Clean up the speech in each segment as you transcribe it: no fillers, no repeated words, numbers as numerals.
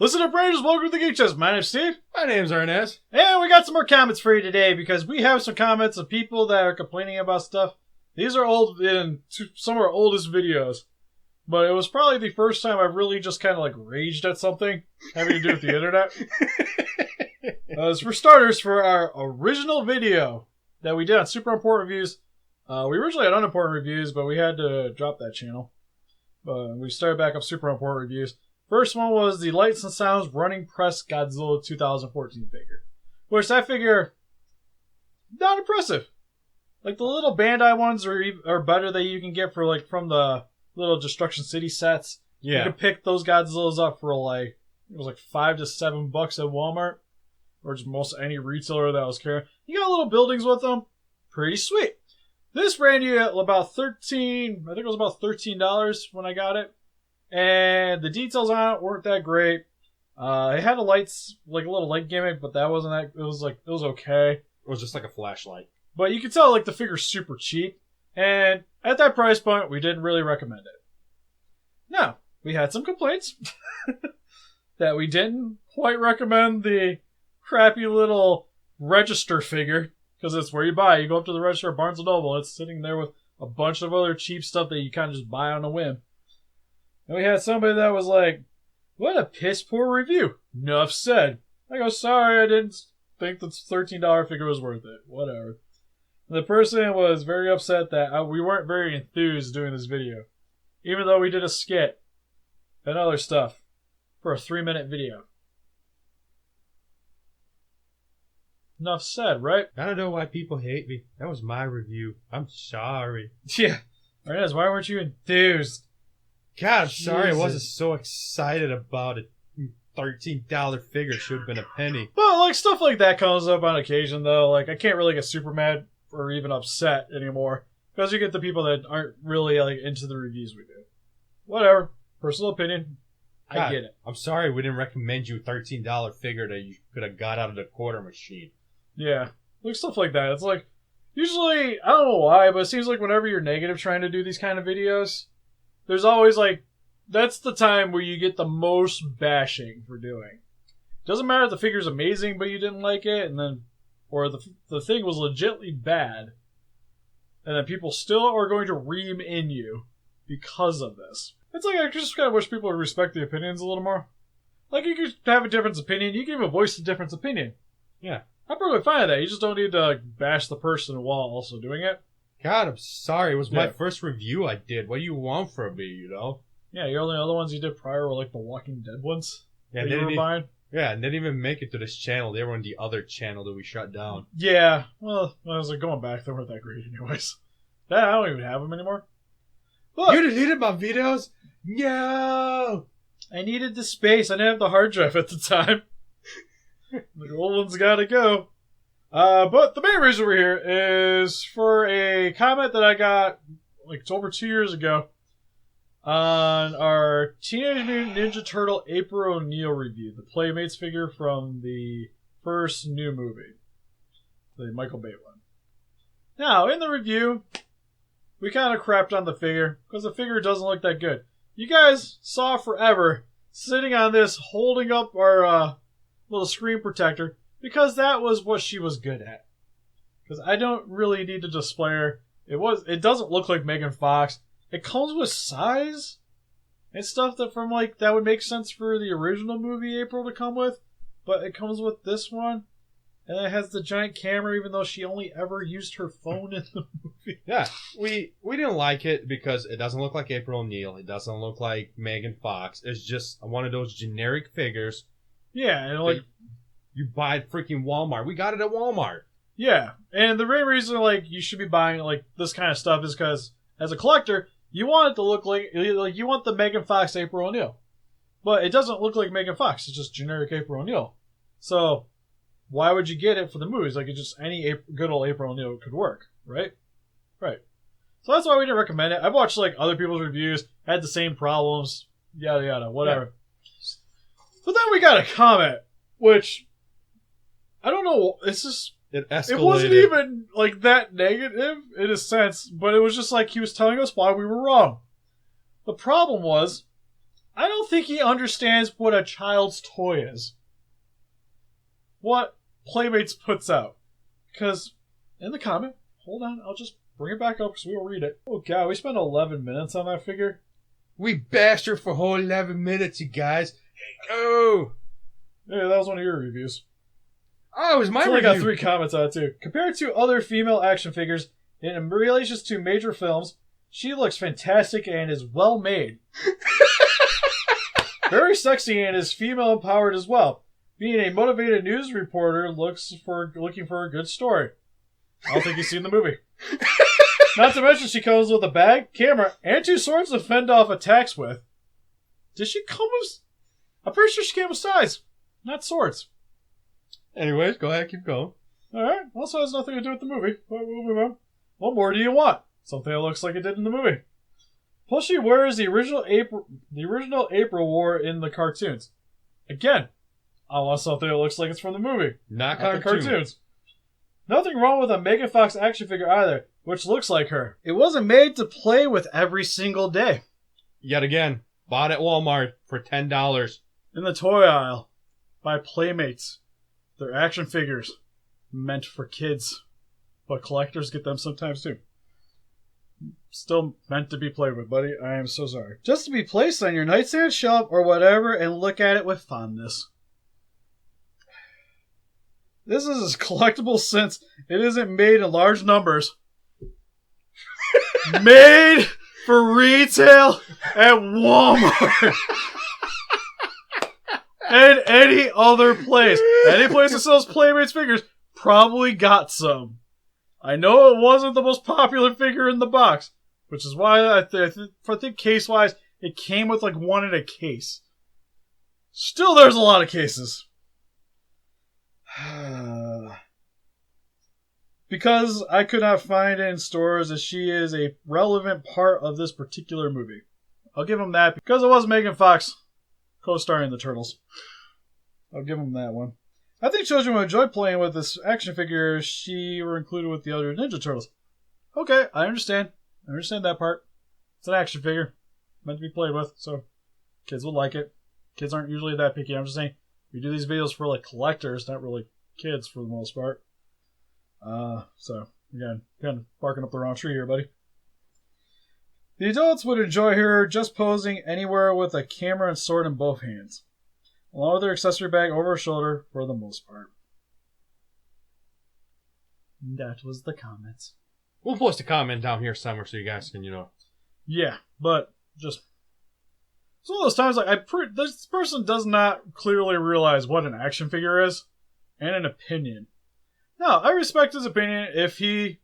Listen up, Rangers. Welcome to the Geek Chest. My name's Steve. My name's Arnes. And we got some more comments for you today because we have some comments of people that are complaining about stuff. These are old in some of our oldest videos. But it was probably the first time I've really just kind of like raged at something having to do with the internet. For starters, for our original video that we did on Super Unimportant Reviews, we originally had Unimportant Reviews, but we had to drop that channel. We started back up Super Unimportant Reviews. First one was the Lights and Sounds Running Press Godzilla 2014 figure. Which that figure, not impressive. Like the little Bandai ones are better that you can get for like from the little Destruction City sets. Yeah. You can pick those Godzillas up for like, it was like $5 to $7 at Walmart. Or just most any retailer that was carrying. You got little buildings with them. Pretty sweet. This ran you at about I think it was about $13 when I got it. And the details on it weren't that great. It had a little light gimmick, but that wasn't that. It was okay. It was just like a flashlight. But you could tell like the figure's super cheap. And at that price point, we didn't really recommend it. Now, we had some complaints that we didn't quite recommend the crappy little register figure. Because it's where you buy. You go up to the register at Barnes & Noble, and it's sitting there with a bunch of other cheap stuff that you kind of just buy on a whim. And we had somebody that was like, what a piss poor review. Enough said. I go, sorry, I didn't think the $13 figure was worth it. Whatever. And the person was very upset that we weren't very enthused doing this video. Even though we did a skit and other stuff for a 3-minute video. Enough said, right? I don't know why people hate me. That was my review. I'm sorry. Yeah. Arnes, why weren't you enthused? God, I'm sorry I wasn't so excited about it. $13 figure should have been a penny. Well, like stuff like that comes up on occasion, though. Like I can't really get super mad or even upset anymore because you get the people that aren't really like into the reviews we do. Whatever, personal opinion. God, I get it. I'm sorry we didn't recommend you a $13 figure that you could have got out of the quarter machine. Yeah, like stuff like that. It's like usually I don't know why, but it seems like whenever you're negative trying to do these kind of videos, there's always like, that's the time where you get the most bashing for doing. Doesn't matter if the figure's amazing, but you didn't like it, or the thing was legitimately bad, and then people still are going to ream in you because of this. It's like I just kind of wish people would respect the opinions a little more. Like you could have a different opinion, you can even voice a different opinion. Yeah. I'm perfectly fine with that. You just don't need to bash the person while also doing it. God, I'm sorry. It was my first review I did. What do you want from me, you know? Yeah, your only other ones you did prior were like the Walking Dead ones. Yeah, that you were buying. Yeah, and they didn't even make it to this channel. They were on the other channel that we shut down. Yeah, well, I was like going back, they weren't that great anyways. I don't even have them anymore. But you deleted my videos? No! I needed the space. I didn't have the hard drive at the time. The old one's gotta go. But the main reason we're here is for a comment that I got like over 2 years ago on our Teenage Mutant Ninja Turtle April O'Neil review, the Playmates figure from the first new movie, the Michael Bay one. Now, in the review, we kind of crapped on the figure because the figure doesn't look that good. You guys saw forever sitting on this, holding up our little screen protector, because that was what she was good at. Because I don't really need to display her. It doesn't look like Megan Fox. It comes with size and stuff that would make sense for the original movie April to come with. But it comes with this one. And it has the giant camera, even though she only ever used her phone in the movie. Yeah, we didn't like it because it doesn't look like April O'Neil. It doesn't look like Megan Fox. It's just one of those generic figures. Yeah, and like you buy at freaking Walmart. We got it at Walmart. Yeah, and the main reason you should be buying this kind of stuff is because as a collector, you want it to look like you want the Megan Fox April O'Neil, but it doesn't look like Megan Fox. It's just generic April O'Neil. So why would you get it for the movies? Like, it's just any good old April O'Neil could work, right? Right. So that's why we didn't recommend it. I've watched other people's reviews, had the same problems, yada yada, whatever. Yeah. But then we got a comment, which I don't know. It's just it escalated. It wasn't even that negative in a sense, but it was just he was telling us why we were wrong. The problem was I don't think he understands what a child's toy is. What Playmates puts out. Because in the comment, hold on, I'll just bring it back up because we'll read it. Oh god, we spent 11 minutes on that figure. We bashed her for a whole 11 minutes, you guys. Oh! Yeah, that was one of your reviews. Oh, it was my review. I got 3 comments on it too. Compared to other female action figures, in relation to major films, she looks fantastic and is well made. Very sexy and is female empowered as well. Being a motivated news reporter looking for a good story. I don't think you've seen the movie. Not to mention she comes with a bag, camera, and 2 swords to fend off attacks with. Did she come with... I'm pretty sure she came with size, not swords. Anyways, go ahead, keep going. Alright, also has nothing to do with the movie, but we'll move on. What more do you want? Something that looks like it did in the movie. Plus she wears the original April wore in the cartoons. Again, I want something that looks like it's from the movie. Not the cartoons. Nothing wrong with a Megan Fox action figure either, which looks like her. It wasn't made to play with every single day. Yet again, bought at Walmart for $10. In the toy aisle, by Playmates. They're action figures, meant for kids. But collectors get them sometimes too. Still meant to be played with, buddy. I am so sorry. Just to be placed on your nightstand shelf or whatever and look at it with fondness. This is as collectible since it isn't made in large numbers. Made for retail at Walmart. And any other place. Any place that sells Playmates figures probably got some. I know it wasn't the most popular figure in the box, which is why I think case-wise, it came with like 1 in a case. Still, there's a lot of cases. Because I could not find it in stores as she is a relevant part of this particular movie. I'll give him that because it was Megan Fox co-starring the Turtles. I'll give him that one. I think children will enjoy playing with this action figure if she were included with the other Ninja Turtles. Okay, I understand. I understand that part. It's an action figure. Meant to be played with, so kids will like it. Kids aren't usually that picky. I'm just saying, we do these videos for like collectors, not really kids for the most part. So, again, kind of barking up the wrong tree here, buddy. The adults would enjoy her just posing anywhere with a camera and sword in both hands, along with her accessory bag over her shoulder for the most part. That was the comments. We'll post a comment down here somewhere so you guys can, Yeah, but just... It's one of those times, like, this person does not clearly realize what an action figure is, and an opinion. No, I respect his opinion if he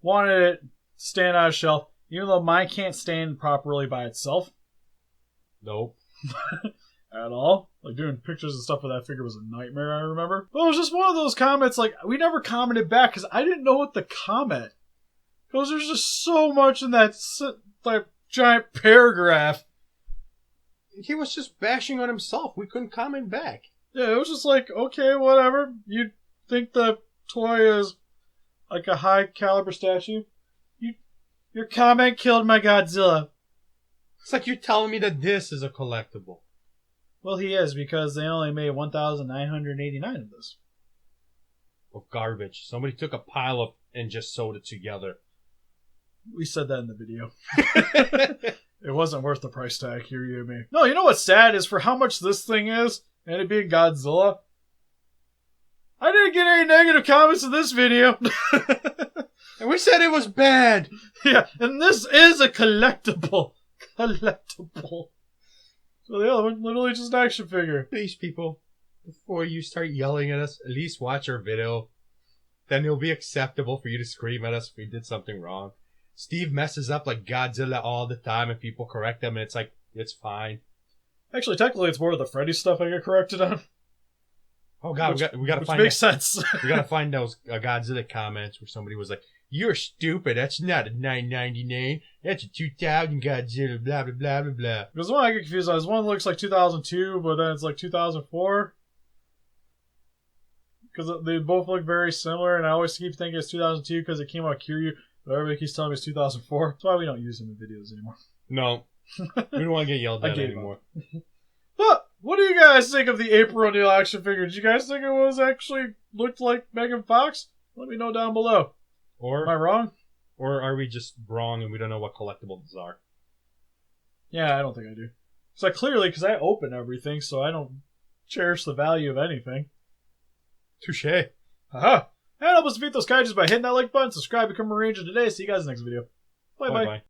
wanted it to stand on a shelf, even though mine can't stand properly by itself. Nope. At all. Like, doing pictures and stuff with that figure was a nightmare, I remember. But it was just one of those comments, like, we never commented back because I didn't know what to comment. Because there's just so much in that giant paragraph. He was just bashing on himself. We couldn't comment back. Yeah, it was just like, okay, whatever. You think the toy is like a high caliber statue? Your comment killed my Godzilla. It's like you're telling me that this is a collectible. Well, he is, because they only made 1,989 of this. Of garbage. Somebody took a pile of and just sewed it together. We said that in the video. It wasn't worth the price tag, here you me. No, you know what's sad is for how much this thing is, and it being Godzilla, I didn't get any negative comments in this video. And we said it was bad. Yeah, and this is a collectible. Collectible. So the other one, literally just an action figure. Please, people, before you start yelling at us, at least watch our video. Then it'll be acceptable for you to scream at us if we did something wrong. Steve messes up like Godzilla all the time, and people correct him, and it's like, it's fine. Actually, technically, it's more of the Freddy stuff I get corrected on. Oh god, we gotta find. Which makes sense. We gotta find those Godzilla comments where somebody was like, "You're stupid. That's not a $9.99. That's a 2000 Godzilla." Blah blah blah blah blah. Because one I get confused on is one looks like 2002, but then it's like 2004. Because they both look very similar, and I always keep thinking it's 2002 because it came out Kiryu, but everybody keeps telling me it's 2004. That's why we don't use them in videos anymore. No, We don't want to get yelled I at gave anymore. But what do you guys think of the April O'Neil action figure? Did you guys think it was actually looked like Megan Fox? Let me know down below. Am I Or wrong? are we just wrong and we don't know what collectibles are? Yeah, I don't think I do. So clearly, because I open everything, so I don't cherish the value of anything. Touche. Haha. And help us defeat those kaijus by hitting that like button, subscribe, become a ranger today. See you guys next video. Bye bye. Bye.